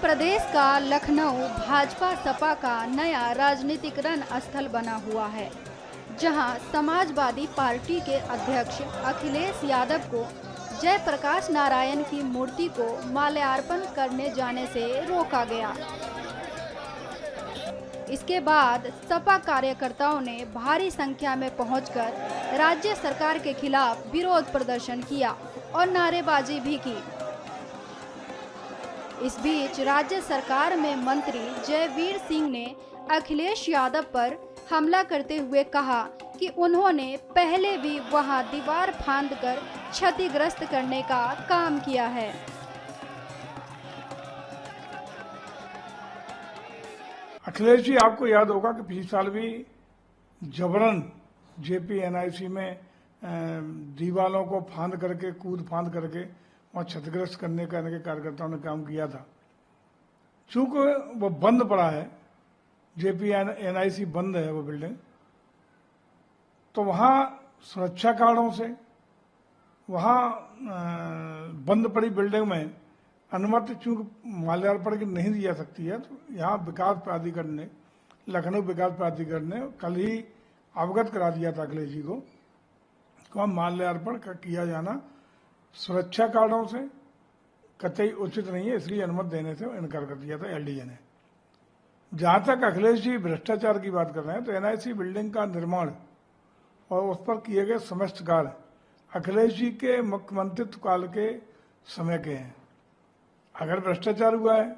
प्रदेश का लखनऊ भाजपा सपा का नया राजनीतिक रणस्थल बना हुआ है, जहां समाजवादी पार्टी के अध्यक्ष अखिलेश यादव को जयप्रकाश नारायण की मूर्ति को माल्यार्पण करने जाने से रोका गया। इसके बाद सपा कार्यकर्ताओं ने भारी संख्या में पहुंचकर राज्य सरकार के खिलाफ विरोध प्रदर्शन किया और नारेबाजी भी की। इस बीच राज्य सरकार में मंत्री जयवीर सिंह ने अखिलेश यादव पर हमला करते हुए कहा कि उन्होंने पहले भी वहां दीवार फांदकर क्षतिग्रस्त करने का काम किया है। अखिलेश जी, आपको याद होगा कि पिछले साल भी जबरन जेपी एनआईसी में दीवालों को फांद करके कूद फांद करके वहाँ क्षतिग्रस्त करने का इनके कार्यकर्ताओं ने काम किया था। चूंकि वो बंद पड़ा है, जेपी एनआईसी बंद है वो बिल्डिंग, तो वहाँ सुरक्षा कारणों से वहाँ बंद पड़ी बिल्डिंग में अनुमति चूंकि माल्यार्पण की नहीं दी जा सकती है, तो यहाँ विकास प्राधिकरण ने, लखनऊ विकास प्राधिकरण ने कल ही अवगत करा दिया था अखिलेश जी को वहाँ माल्यार्पण किया जाना सुरक्षा कारणों से कतई उचित नहीं है, इसलिए अनुमति देने से इनकार कर दिया था एलडीए ने। जहां तक अखिलेश जी भ्रष्टाचार की बात कर रहे हैं, तो एनआईसी बिल्डिंग का निर्माण और उस पर किए गए समस्त कार्य अखिलेश जी के मुख्यमंत्रित्व काल के समय के हैं। अगर भ्रष्टाचार हुआ है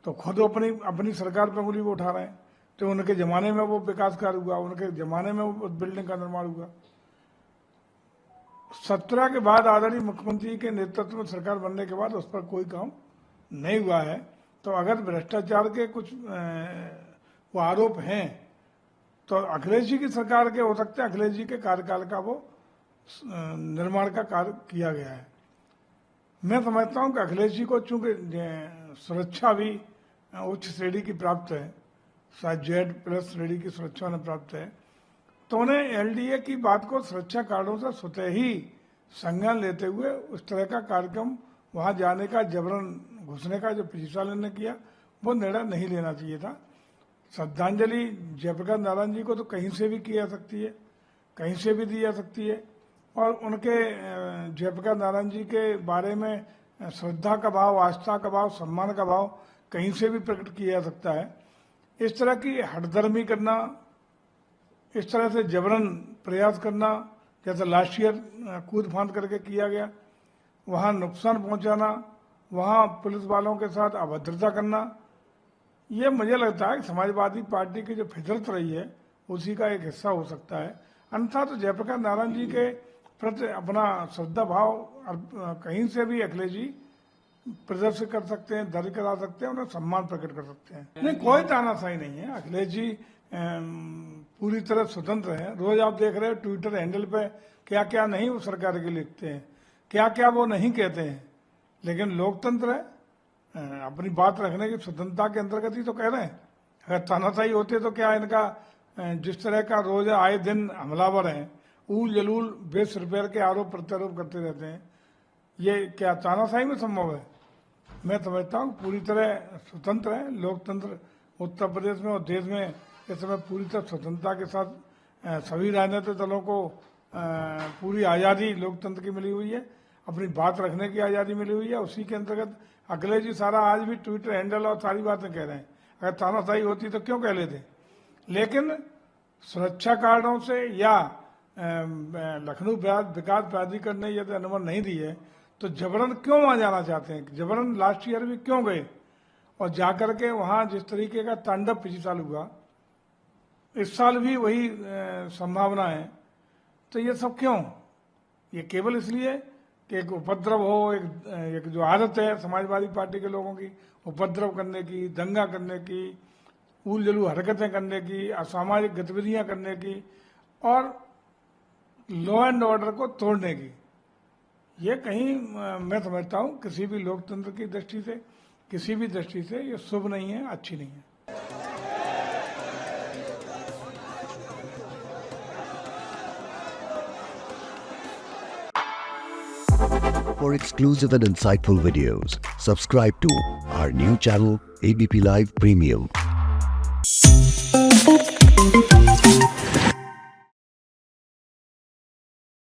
तो खुद अपनी सरकार पर उंगली वो उठा रहे हैं, तो उनके जमाने में वो विकास कार्य हुआ, उनके जमाने में वो बिल्डिंग का निर्माण हुआ। 17 के बाद आदरणीय मुख्यमंत्री के नेतृत्व में सरकार बनने के बाद उस पर कोई काम नहीं हुआ है। तो अगर भ्रष्टाचार के कुछ वो आरोप हैं तो अखिलेश जी की सरकार के हो सकते हैं, अखिलेश जी के कार्यकाल का वो निर्माण का कार्य किया गया है। मैं समझता हूं कि अखिलेश जी को चूंकि सुरक्षा भी उच्च श्रेणी की प्राप्त है, शायद Z+ श्रेणी की सुरक्षा उन्हें प्राप्त है, तो उन्हें एलडीए की बात को सुरक्षा कारणों से स्वतः ही संज्ञान लेते हुए उस तरह का कार्यक्रम वहां जाने का, जबरन घुसने का जो पिछले साल ने किया, वो निर्णय नहीं लेना चाहिए था। श्रद्धांजलि जयप्रकाश नारायण जी को तो कहीं से भी की जा सकती है, कहीं से भी दी जा सकती है, और उनके जयप्रकाश नारायण जी के बारे में श्रद्धा का भाव, आस्था का भाव, सम्मान का भाव कहीं से भी प्रकट किया जा सकता है। इस तरह की हठधर्मी करना, इस तरह से जबरन प्रयास करना, जैसे लास्ट ईयर कूद फांद करके किया गया, वहां नुकसान पहुंचाना, वहां पुलिस वालों के साथ अभद्रता करना, ये मुझे लगता है कि समाजवादी पार्टी की जो फितरत रही है उसी का एक हिस्सा हो सकता है। अन्यथा तो जयप्रकाश नारायण जी के प्रति अपना श्रद्धा भाव कहीं से भी अखिलेश जी प्रदर्शित कर सकते हैं, दर्ज करा सकते हैं, उन्हें सम्मान प्रकट कर सकते हैं। नहीं, कोई तानाशाही नहीं है। अखिलेश जी पूरी तरह स्वतंत्र है। रोज आप देख रहे हो ट्विटर हैंडल पे क्या क्या नहीं वो सरकार के लिखते हैं, क्या क्या वो नहीं कहते हैं, लेकिन लोकतंत्र है, अपनी बात रखने की स्वतंत्रता के अंतर्गत ही तो कह रहे हैं। अगर तानाशाही होते तो क्या इनका जिस तरह का रोज आए दिन हमलावर हैं, ऊल जलूल बेसरिपेयर के आरोप प्रत्यारोप करते रहते हैं, ये क्या तानाशाही में संभव है? मैं समझता हूँ पूरी तरह स्वतंत्र है। लोकतंत्र उत्तर प्रदेश में और देश में इस समय पूरी तरह स्वतंत्रता के साथ सभी राजनीतिक दलों को पूरी आज़ादी लोकतंत्र की मिली हुई है, अपनी बात रखने की आज़ादी मिली हुई है। उसी के अंतर्गत अखिलेश जी सारा आज भी ट्विटर हैंडल और सारी बातें कह रहे हैं। अगर तानाशाही होती तो क्यों कह लेते? लेकिन सुरक्षा कारणों से या लखनऊ विकास प्राधिकरण ने यदि अनुमति नहीं दी है तो जबरन क्यों वहां जाना चाहते हैं? जबरन लास्ट ईयर भी क्यों गए और जाकर के वहां जिस तरीके का तांडव पिछले साल हुआ, इस साल भी वही संभावना है। तो ये सब क्यों? ये केवल इसलिए कि एक उपद्रव हो, एक जो आदत है समाजवादी पार्टी के लोगों की उपद्रव करने की, दंगा करने की, ऊल जलू हरकतें करने की, असामाजिक गतिविधियां करने की और लॉ एंड ऑर्डर को तोड़ने की, ये कहीं मैं समझता हूं किसी भी लोकतंत्र की दृष्टि से, किसी भी दृष्टि से ये शुभ नहीं है, अच्छी नहीं है। For exclusive and insightful videos, subscribe to our new channel ABP Live Premium.